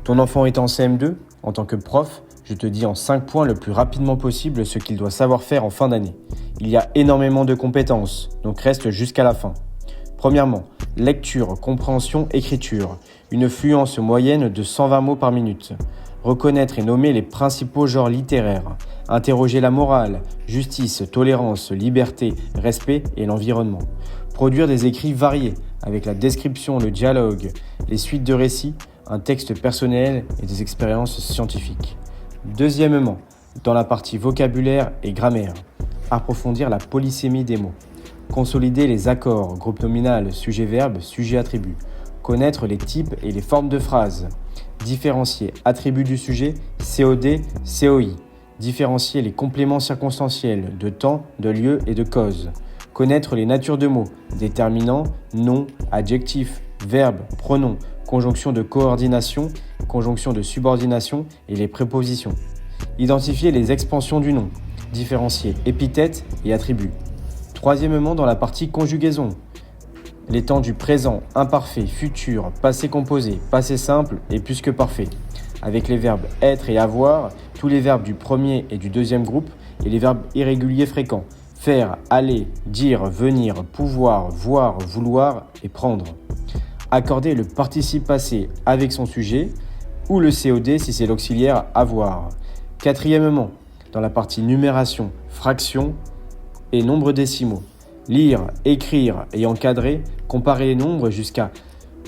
Ton enfant est en CM2, en tant que prof, je te dis en 5 points le plus rapidement possible ce qu'il doit savoir faire en fin d'année. Il y a énormément de compétences, donc reste jusqu'à la fin. Premièrement, lecture, compréhension, écriture. Une fluence moyenne de 120 mots par minute. Reconnaître et nommer les principaux genres littéraires. Interroger la morale, justice, tolérance, liberté, respect et l'environnement. Produire des écrits variés, avec la description, le dialogue, les suites de récits, un texte personnel et des expériences scientifiques. Deuxièmement, dans la partie vocabulaire et grammaire, approfondir la polysémie des mots. Consolider les accords, groupe nominal, sujet-verbe, sujet-attribut. Connaître les types et les formes de phrases. Différencier attribut du sujet, COD, COI. Différencier les compléments circonstanciels de temps, de lieu et de cause. Connaître les natures de mots, déterminants, nom, adjectif, verbe, pronom, conjonction de coordination, conjonction de subordination et les prépositions. Identifier les expansions du nom. Différencier épithète et attribut. Troisièmement, dans la partie conjugaison, les temps du présent, imparfait, futur, passé composé, passé simple et plus que parfait. Avec les verbes être et avoir, tous les verbes du premier et du deuxième groupe et les verbes irréguliers fréquents. Faire, aller, dire, venir, pouvoir, voir, vouloir et prendre. Accorder le participe passé avec son sujet ou le COD si c'est l'auxiliaire avoir. Quatrièmement, dans la partie numération, fraction et nombres décimaux. Lire, écrire et encadrer, comparer les nombres jusqu'à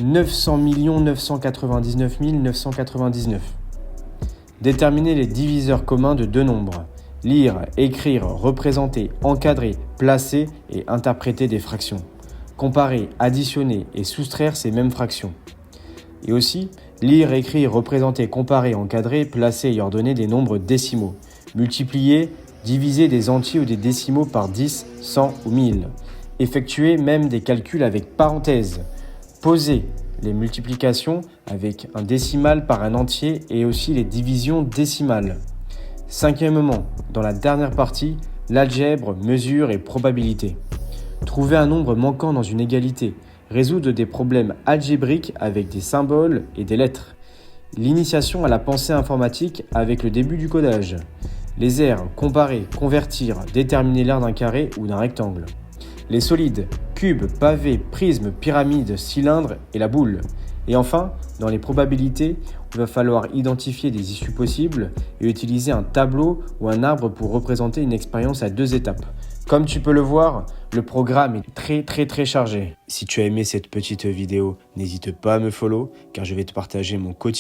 900 999 999. Déterminer les diviseurs communs de deux nombres. Lire, écrire, représenter, encadrer, placer et interpréter des fractions. Comparer, additionner et soustraire ces mêmes fractions. Et aussi, lire, écrire, représenter, comparer, encadrer, placer et ordonner des nombres décimaux. Multiplier, diviser des entiers ou des décimaux par 10, 100 ou 1000. Effectuer même des calculs avec parenthèses. Poser les multiplications avec un décimal par un entier et aussi les divisions décimales. Cinquièmement, dans la dernière partie, l'algèbre, mesure et probabilité. Trouver un nombre manquant dans une égalité. Résoudre des problèmes algébriques avec des symboles et des lettres. L'initiation à la pensée informatique avec le début du codage. Les aires, comparer, convertir, déterminer l'aire d'un carré ou d'un rectangle. Les solides, cubes, pavés, prismes, pyramides, cylindres et la boule. Et enfin, dans les probabilités, il va falloir identifier des issues possibles et utiliser un tableau ou un arbre pour représenter une expérience à 2 étapes. Comme tu peux le voir, le programme est très chargé. Si tu as aimé cette petite vidéo, n'hésite pas à me follow car je vais te partager mon quotidien.